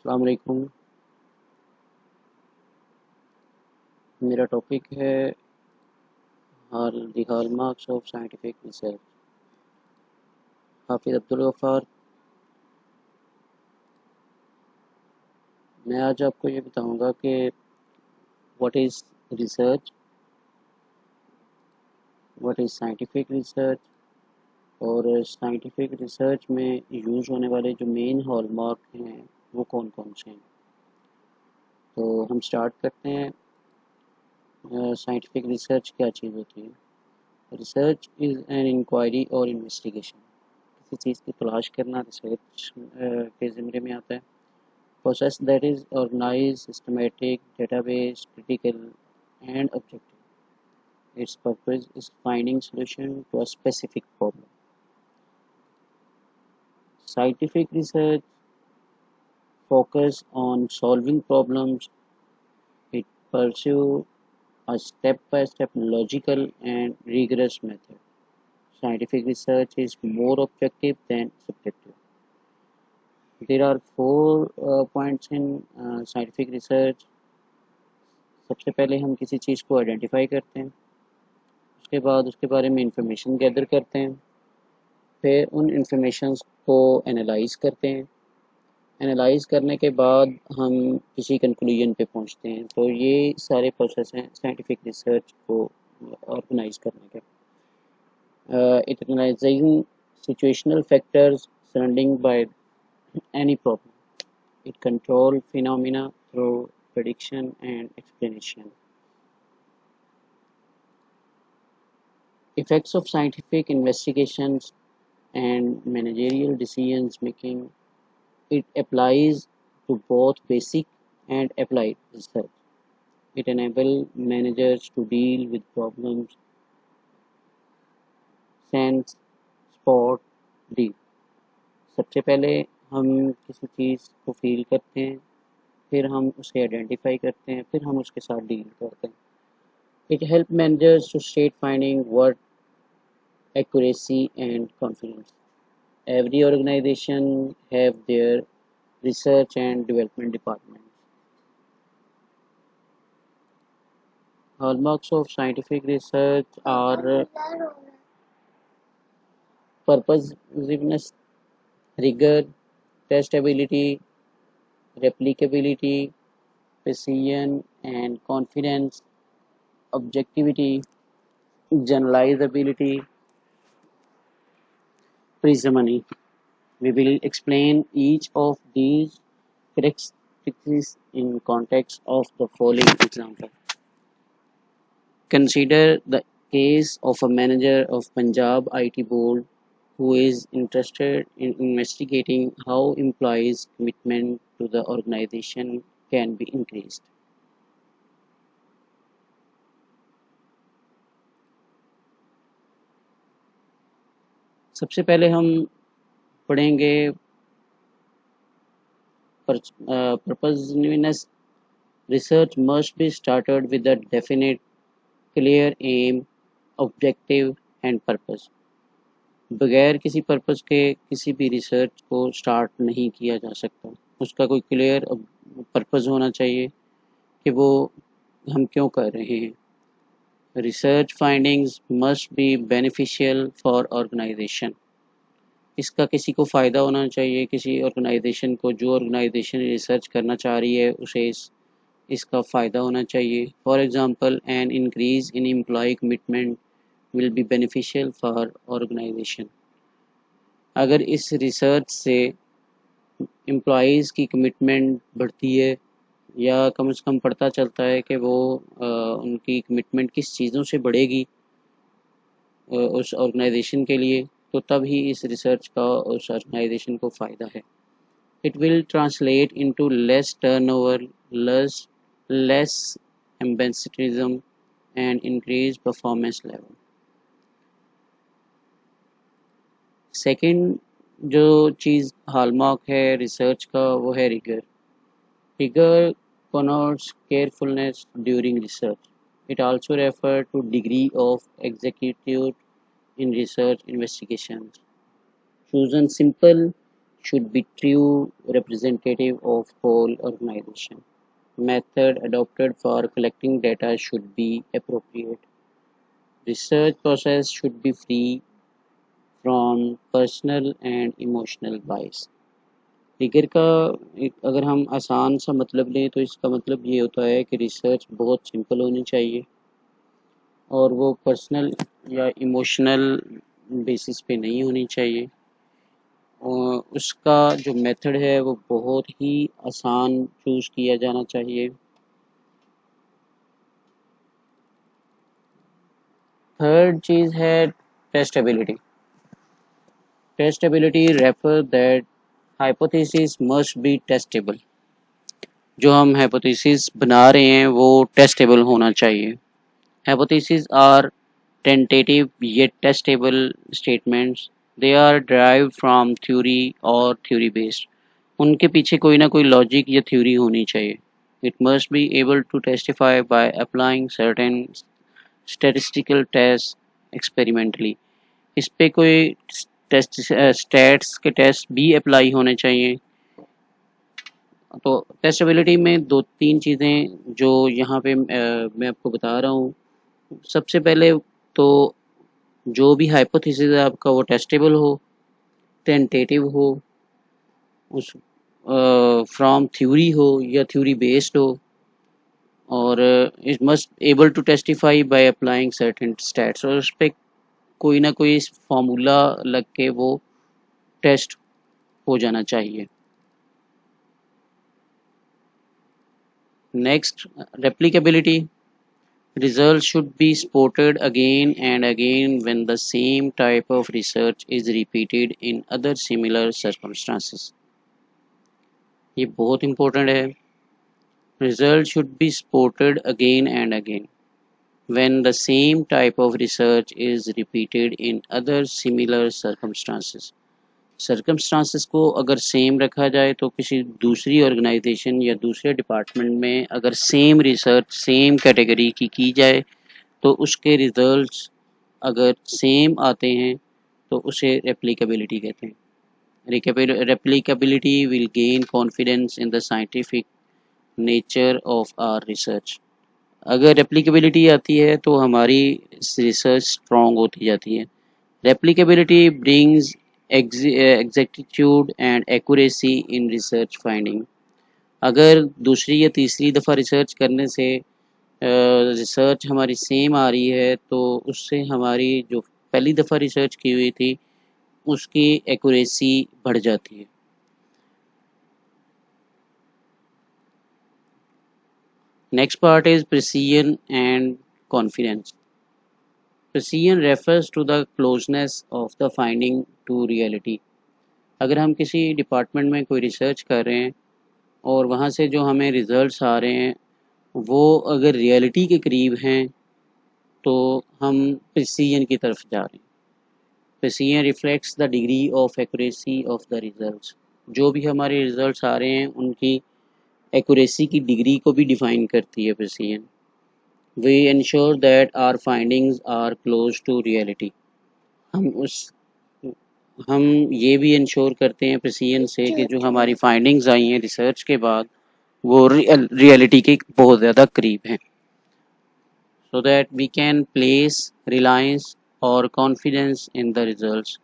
अस्सलाम वालेकुम। मेरा टॉपिक है the hallmarks of scientific research. हाफिज़ अब्दुल गफ़ार। मैं आज आपको ये बताऊंगा कि what is research, what is scientific research और साइंटिफिक रिसर्च में यूज़ होने वाले जो मेन हॉलमार्क हैं वो कौन कौन से हैं। तो हम स्टार्ट करते हैं। साइंटिफिक रिसर्च क्या चीज़ होती है। रिसर्च इज़ एन इंक्वायरी और इन्वेस्टिगेशन। किसी चीज़ की तलाश करना रिसर्च के ज़िम्मे में आता है। Process that is organized, systematic, database, critical, and objective. Its purpose is finding solution to a specific problem. Scientific research focus on solving problems. It pursues a step-by-step logical and rigorous method. Scientific research is more objective than subjective. There are four points in scientific research. सबसे पहले हम किसी चीज़ को identify करते हैं, उसके बाद उसके बारे में इंफॉर्मेशन गैदर करते हैं, फिर उन इंफॉर्मेशंस को एनालाइज करते हैं। एनालाइज करने के बाद हम किसी कंक्लूजन पे पहुंचते हैं। तो ये सारे प्रोसेस हैं साइंटिफिक रिसर्च को ऑर्गेनाइज करने के। It analysing situational factors surrounding by any problem. It control phenomena through prediction and explanation. Effects of scientific investigations and managerial decisions making. It applies to both basic and applied research. It enables managers to deal with problems, sense, spot, deal. सबसे पहले हम किसी चीज़ को feel करते हैं, फिर हम उसे आइडेंटिफाई करते हैं, फिर हम उसके साथ डील करते हैं। It helps managers to state finding what accuracy and confidence. Every organization have their research and development departments. Hallmarks of scientific research are purposiveness, rigor, testability, replicability, precision and confidence, objectivity, generalizability, parsimony. We will explain each of these characteristics in context of the following example. Consider the case of a manager of Punjab IT board who is interested in investigating how employees' commitment to the organization can be increased. सबसे पहले हम पढ़ेंगे purposiveness. Research must be started with a definite, clear aim, objective and purpose. बगैर किसी purpose के किसी भी research को स्टार्ट नहीं किया जा सकता। उसका कोई क्लियर पर्पस होना चाहिए कि वो हम क्यों कर रहे हैं। Research findings must be beneficial for organisation. इसका किसी को फ़ायदा होना चाहिए, किसी ऑर्गेनाइजेशन को, जो ऑर्गेनाइजेशन रिसर्च करना चाह रही है उसे इसका फ़ायदा होना चाहिए। For example, an increase in employ commitment will be beneficial for organisation. अगर इस रिसर्च से एम्प्लॉइज़ की कमिटमेंट बढ़ती है या कम से कम पता चलता है कि वो उनकी कमिटमेंट किस चीज़ों से बढ़ेगी उस ऑर्गेनाइजेशन के लिए, तो तब ही इस रिसर्च का उस ऑर्गेनाइजेशन को फ़ायदा है। It will translate into less turnover, less ambassadorism and increase performance level. Second जो चीज़ हॉलमार्क है रिसर्च का वो है rigour. Rigour connotes carefulness during research. It also refers to degree of exactitude in research investigations. Choosing simple, should be true representative of whole organization. Method adopted for collecting data should be appropriate. Research process should be free from personal and emotional bias. Rigour का अगर हम आसान सा मतलब लें तो इसका मतलब ये होता है कि रिसर्च बहुत सिंपल होनी चाहिए और वो पर्सनल या इमोशनल बेसिस पे नहीं होनी चाहिए और उसका जो मेथड है वो बहुत ही आसान चूज़ किया जाना चाहिए। थर्ड चीज़ है testability. Testability refer that hypothesis must be testable. जो हम हाइपोथेसिस बना रहे हैं वो टेस्टेबल होना चाहिए। Hypotheses are tentative yet testable statements. They are derived from theory or theory based. उनके पीछे कोई ना कोई लॉजिक या थ्योरी होनी चाहिए. It must be able to testify by applying certain statistical tests experimentally. इस पे कोई टेस्ट स्टैट्स के टेस्ट भी अप्लाई होने चाहिए। तो टेस्टेबिलिटी में दो तीन चीज़ें जो यहाँ पे मैं आपको बता रहा हूँ। सबसे पहले तो जो भी हाइपोथेसिस है आपका वो टेस्टेबल हो, टेंटेटिव हो, उस फ्रॉम थ्योरी हो या थ्योरी बेस्ड हो और it must able to testify by applying certain stats और उस पर कोई ना कोई फार्मूला लग के वो टेस्ट हो जाना चाहिए। Next, replicability. Results should be spotted again and again when the same type of research is repeated in other similar circumstances. ये बहुत important है। Results should be spotted again and again when the same type of research is repeated in other similar circumstances. Circumstances को अगर same रखा जाए तो किसी दूसरी ऑर्गेनाइजेशन या दूसरे डिपार्टमेंट में अगर सेम रिसर्च सेम कैटेगरी की जाए तो उसके रिजल्ट्स अगर सेम आते हैं तो उसे रेप्लिकेबिलिटी कहते हैं। Replicability will gain confidence in the scientific nature of our research. अगर रेप्लिकेबिलिटी आती है तो हमारी रिसर्च स्ट्रॉन्ग होती जाती है। Replicability brings exactitude and accuracy in research finding. अगर दूसरी या तीसरी दफ़ा रिसर्च करने से रिसर्च हमारी सेम आ रही है तो उससे हमारी जो पहली दफ़ा रिसर्च की हुई थी उसकी एक्यूरेसी बढ़ जाती है। Next part is precision and confidence. Precision refers to the closeness of the finding to reality. अगर हम किसी डिपार्टमेंट में कोई रिसर्च कर रहे हैं और वहाँ से जो हमें रिजल्ट्स आ रहे हैं वो अगर रियलिटी के करीब हैं तो हम प्रिसीजन की तरफ जा रहे हैं। Precision reflects the degree of accuracy of the results. जो भी हमारे रिजल्ट्स आ रहे हैं उनकी एक्यूरेसी की डिग्री को भी डिफाइन करती है precision. We ensure that our findings are close to reality. हम ये भी इंश्योर करते हैं प्रिसीजन से कि जो हमारी फाइंडिंग्स आई हैं रिसर्च के बाद वो रियलिटी के बहुत ज़्यादा करीब हैं, so that we can place reliance or confidence in the results।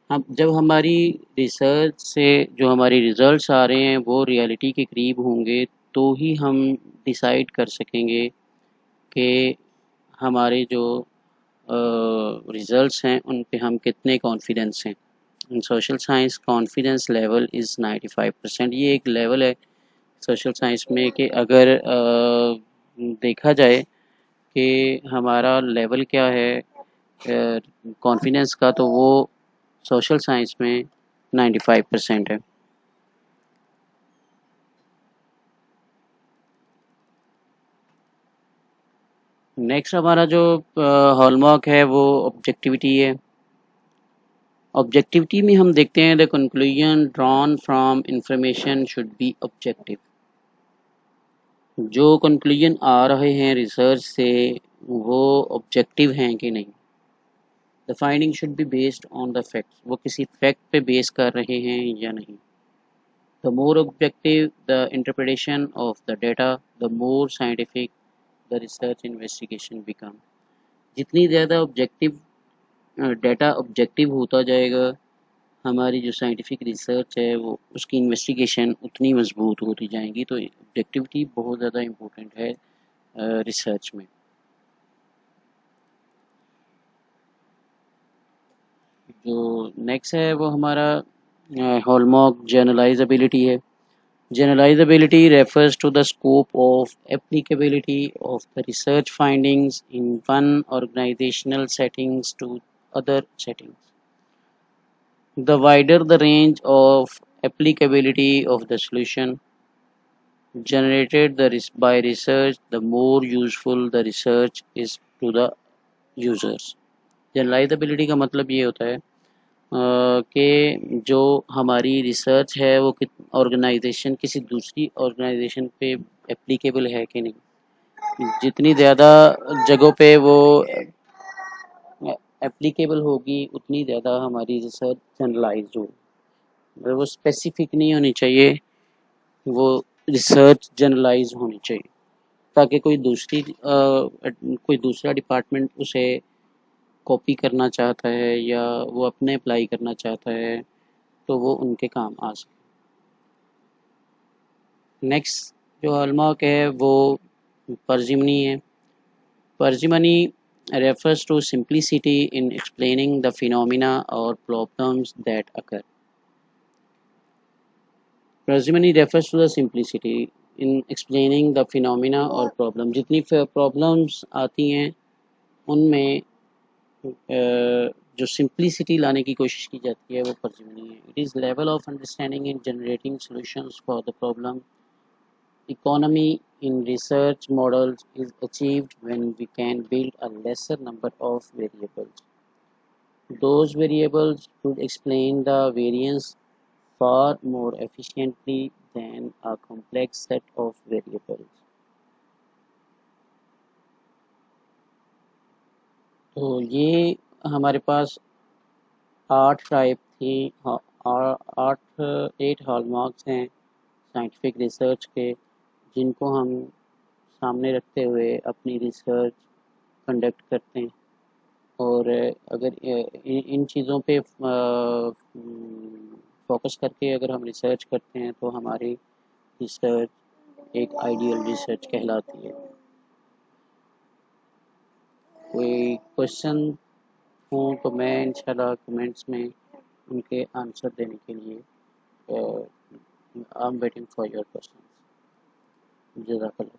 हम जब हमारी रिसर्च से जो हमारी रिजल्ट्स आ रहे हैं वो रियलिटी के करीब होंगे तो ही हम डिसाइड कर सकेंगे कि हमारे जो रिजल्ट्स हैं उन पे हम कितने कॉन्फिडेंस हैं। In social science confidence level is 95%। ये एक लेवल है सोशल साइंस में कि अगर देखा जाए कि हमारा लेवल क्या है कॉन्फिडेंस का तो वो सोशल साइंस में 95% है। नेक्स्ट हमारा जो हॉलमार्क है वो ऑब्जेक्टिविटी है। ऑब्जेक्टिविटी में हम देखते हैं the conclusion drawn from information should be objective. जो कंक्लूजन आ रहे हैं रिसर्च से वो ऑब्जेक्टिव हैं कि नहीं। The finding should be based on the facts, वो किसी फैक्ट पे बेस कर रहे हैं या नहीं। The more objective the interpretation of the data, the more scientific the research investigation become. जितनी ज़्यादा ऑब्जेक्टिव डेटा ऑब्जेक्टिव होता जाएगा, हमारी जो साइंटिफिक रिसर्च है वो उसकी इन्वेस्टिगेशन उतनी मजबूत होती जाएंगी। तो ऑब्जेक्टिविटी बहुत ज़्यादा इम्पोर्टेंट है रिसर्च में। जो नेक्स्ट है वो हमारा हॉलमार्क जनरलाइजेबिलिटी है। Generalizability refers to the scope of applicability of the research findings in one organizational settings to other settings. The wider the range of applicability of the solution generated by research, the more useful the research is to the users. Generalizability का मतलब ये होता है कि जो हमारी research है वो ऑर्गेनाइजेशन किसी दूसरी ऑर्गेनाइजेशन पे एप्लीकेबल है कि नहीं। जितनी ज़्यादा जगहों पे वो एप्लीकेबल होगी उतनी ज़्यादा हमारी रिसर्च जनरलाइज होगी। वो स्पेसिफिक नहीं होनी चाहिए, वो रिसर्च जनरलाइज होनी चाहिए ताकि कोई दूसरा डिपार्टमेंट उसे कॉपी करना चाहता है या वो अपने अप्लाई करना चाहता है तो वो उनके काम आ सके। नेक्स्ट जो हॉलमार्क है वो पार्सिमनी है। Parsimony refers to simplicity in explaining the phenomena or problems that occur. Parsimony refers to the simplicity in explaining the phenomena or problem. जितनी problems आती हैं उनमें जो simplicity लाने की कोशिश की जाती है वो parsimony है. It is level of understanding in generating solutions for the problem. Economy in research models is achieved when we can build a lesser number of variables. Those variables should explain the variance far more efficiently than a complex set of variables. तो ये हमारे पास 8 type थी, 8 hallmarks हैं scientific research के, जिनको हम सामने रखते हुए अपनी रिसर्च कंडक्ट करते हैं। और अगर इन चीज़ों पे फोकस करके अगर हम रिसर्च करते हैं तो हमारी रिसर्च एक आइडियल रिसर्च कहलाती है। कोई क्वेश्चन हो तो मैं इंशाल्लाह कमेंट्स में उनके आंसर देने के लिए I am waiting for your question. जज़ाकल्लाह।